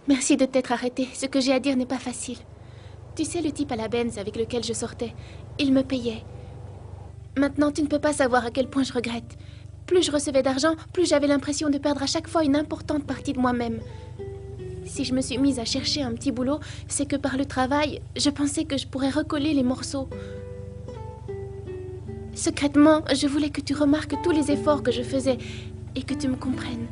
Merci de t'être arrêté. Ce que j'ai à dire n'est pas facile. Tu sais, le type à la Benz avec lequel je sortais, il me payait. Maintenant, tu ne peux pas savoir à quel point je regrette. Plus je recevais d'argent, plus j'avais l'impression de perdre à chaque fois une importante partie de moi-même. Si je me suis mise à chercher un petit boulot, c'est que par le travail, je pensais que je pourrais recoller les morceaux. Secrètement, je voulais que tu remarques tous les efforts que je faisais et que tu me comprennes.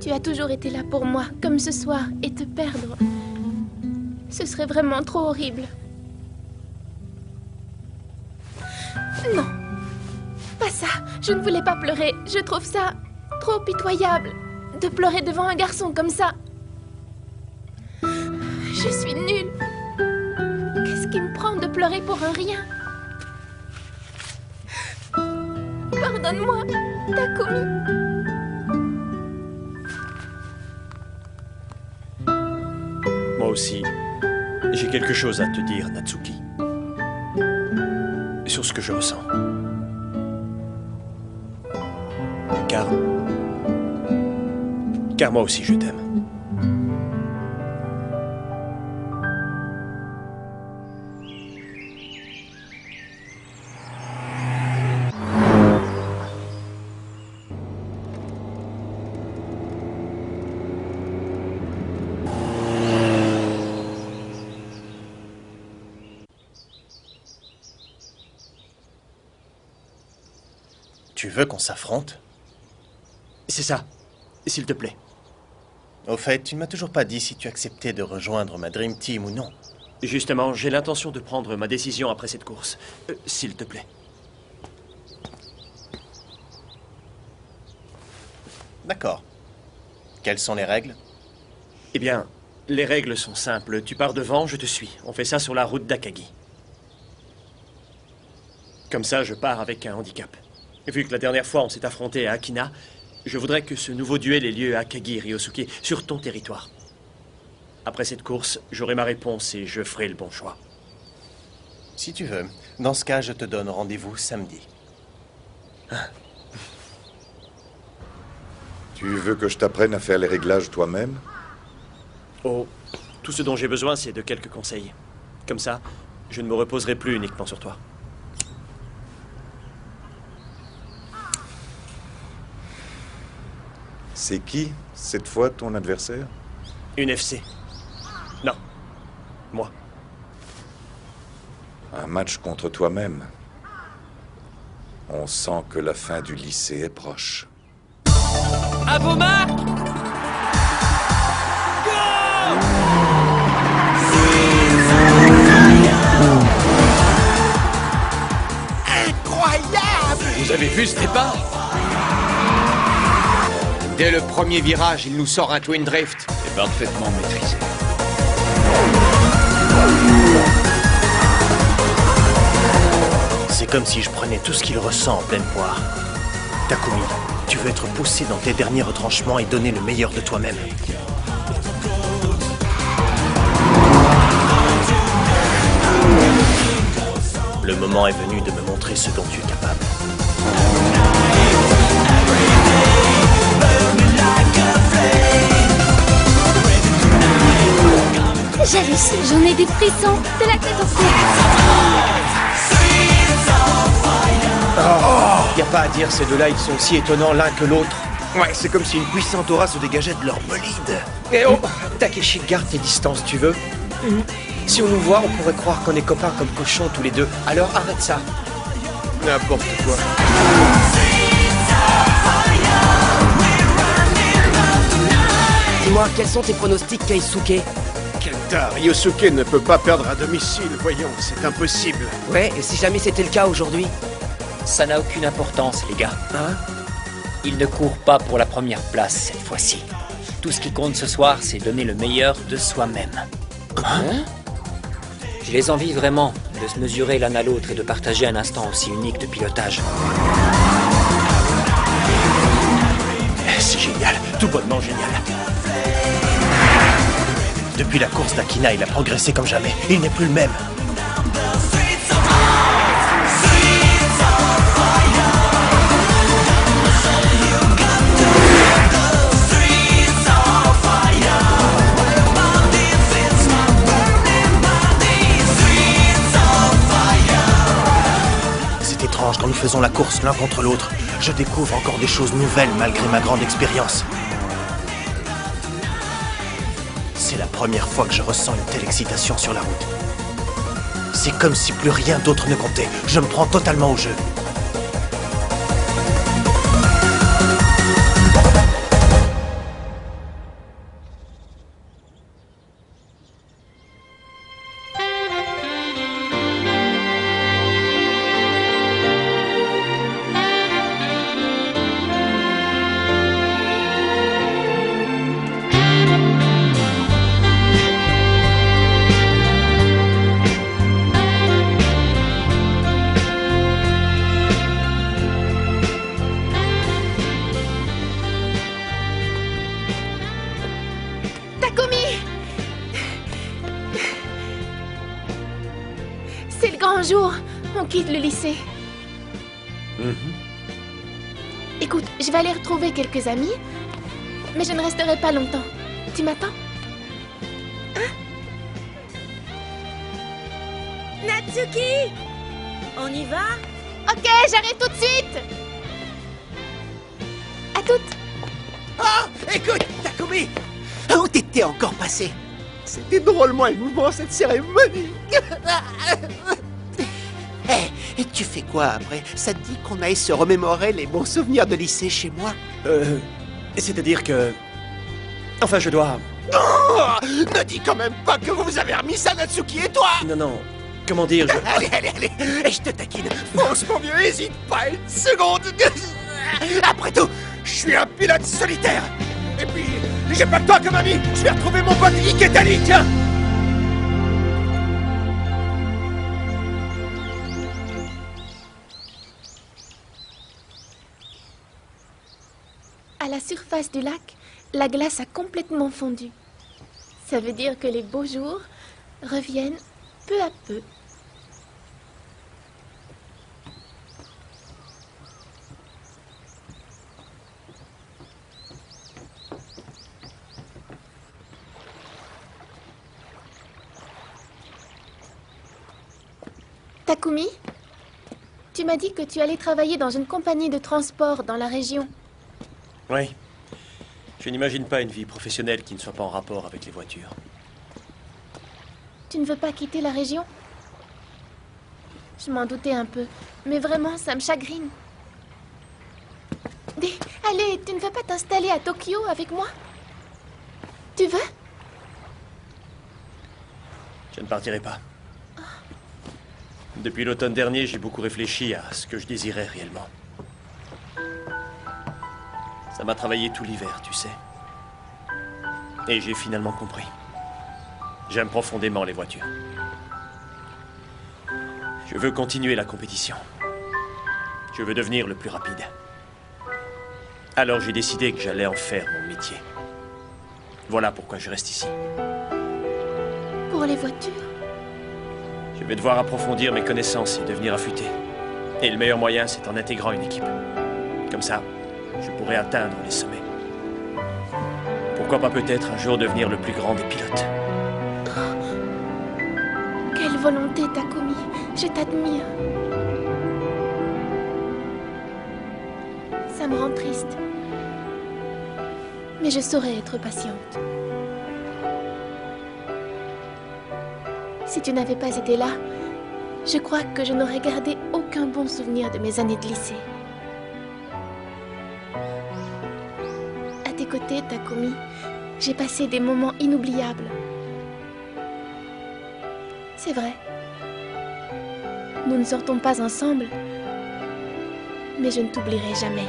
Tu as toujours été là pour moi, comme ce soir, et te perdre, ce serait vraiment trop horrible. Non, pas ça. Je ne voulais pas pleurer. Je trouve ça trop pitoyable de pleurer devant un garçon comme ça. Je suis nulle. Qu'est-ce qui me prend de pleurer pour un rien? Pardonne-moi, Takumi. Moi aussi, j'ai quelque chose à te dire, Natsuki. Sur ce que je ressens. Car moi aussi je t'aime. Tu veux qu'on s'affronte? C'est ça, s'il te plaît. Au fait, tu ne m'as toujours pas dit si tu acceptais de rejoindre ma Dream Team ou non. Justement, j'ai l'intention de prendre ma décision après cette course. S'il te plaît. D'accord. Quelles sont les règles? Eh bien, les règles sont simples. Tu pars devant, je te suis. On fait ça sur la route d'Akagi. Comme ça, je pars avec un handicap. Vu que la dernière fois on s'est affronté à Akina, je voudrais que ce nouveau duel ait lieu à Akagi, Ryosuke, sur ton territoire. Après cette course, j'aurai ma réponse et je ferai le bon choix. Si tu veux. Dans ce cas, je te donne rendez-vous samedi. Tu veux que je t'apprenne à faire les réglages toi-même? Oh, tout ce dont j'ai besoin, c'est de quelques conseils. Comme ça, je ne me reposerai plus uniquement sur toi. C'est qui, cette fois, ton adversaire? Une FC. Non. Moi. Un match contre toi-même. On sent que la fin du lycée est proche. À vos marques! Incroyable! Vous avez vu ce départ? Dès le premier virage, il nous sort un twin drift. C'est parfaitement maîtrisé. C'est comme si je prenais tout ce qu'il ressent en pleine poire. Takumi, tu veux être poussé dans tes derniers retranchements et donner le meilleur de toi-même. Le moment est venu de me montrer ce dont tu es capable. J'hallucine, j'en ai des frissons, de la tête aux pieds. Y a pas à dire, ces deux-là, ils sont aussi étonnants l'un que l'autre. Ouais, c'est comme si une puissante aura se dégageait de leur bolide. Eh oh, Takeshi, garde tes distances, tu veux? Si on nous voit, on pourrait croire qu'on est copains comme cochons tous les deux. Alors arrête ça. N'importe quoi. Dis-moi, quels sont tes pronostics, Keisuke? Kenta, Ryosuke ne peut pas perdre à domicile, voyons, c'est impossible. Ouais, et si jamais c'était le cas aujourd'hui? Ça n'a aucune importance, les gars. Hein? Il ne court pas pour la première place cette fois-ci. Tout ce qui compte ce soir, c'est donner le meilleur de soi-même. Hein? Je les envie vraiment de se mesurer l'un à l'autre et de partager un instant aussi unique de pilotage. C'est génial, tout bonnement génial. Depuis la course d'Akina, il a progressé comme jamais. Il n'est plus le même. faisons la course l'un contre l'autre, je découvre encore des choses nouvelles malgré ma grande expérience. C'est la première fois que je ressens une telle excitation sur la route. C'est comme si plus rien d'autre ne comptait. Je me prends totalement au jeu. C'est le grand jour. On quitte le lycée. Écoute, je vais aller retrouver quelques amis, mais je ne resterai pas longtemps. Tu m'attends? Hein? Natsuki! On y va? Ok, j'arrive tout de suite. À toutes. Ah! Écoute, Takumi! Où t'étais encore passé? C'était drôlement émouvant, cette cérémonie! Hé, tu fais quoi après? Ça te dit qu'on aille se remémorer les bons souvenirs de lycée chez moi? C'est-à-dire que... Enfin, je dois... Oh, ne dis quand même pas que vous avez remis ça, Natsuki et toi! Non, non. Comment dire, Allez, et je te taquine. Fonce, mon vieux, hésite pas une seconde. Après tout, je suis un pilote solitaire. Et puis, j'ai pas que toi comme ami. Je vais retrouver mon pote Iketani, tiens. À la surface du lac, la glace a complètement fondu. Ça veut dire que les beaux jours reviennent peu à peu. Takumi, tu m'as dit que tu allais travailler dans une compagnie de transport dans la région. Oui. Je n'imagine pas une vie professionnelle qui ne soit pas en rapport avec les voitures. Tu ne veux pas quitter la région? Je m'en doutais un peu, mais vraiment, ça me chagrine. Allez, tu ne veux pas t'installer à Tokyo avec moi? Tu veux? Je ne partirai pas. Depuis l'automne dernier, j'ai beaucoup réfléchi à ce que je désirais réellement. Ça m'a travaillé tout l'hiver, tu sais. Et j'ai finalement compris. J'aime profondément les voitures. Je veux continuer la compétition. Je veux devenir le plus rapide. Alors j'ai décidé que j'allais en faire mon métier. Voilà pourquoi je reste ici. Pour les voitures? Je vais devoir approfondir mes connaissances et devenir affûté. Et le meilleur moyen, c'est en intégrant une équipe. Comme ça, je pourrais atteindre les sommets. Pourquoi pas peut-être un jour devenir le plus grand des pilotes? Oh, quelle volonté, Takumi. Je t'admire. Ça me rend triste. Mais je saurais être patiente. Si tu n'avais pas été là, je crois que je n'aurais gardé aucun bon souvenir de mes années de lycée. À tes côtés, Takumi, j'ai passé des moments inoubliables. C'est vrai. Nous ne sortons pas ensemble, mais je ne t'oublierai jamais.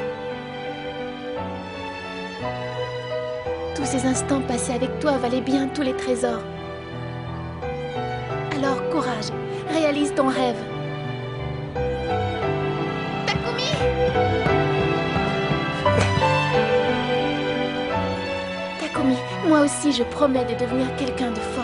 Tous ces instants passés avec toi valaient bien tous les trésors. Alors, courage, réalise ton rêve. Takumi! Takumi, moi aussi je promets de devenir quelqu'un de fort.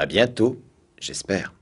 À bientôt, j'espère.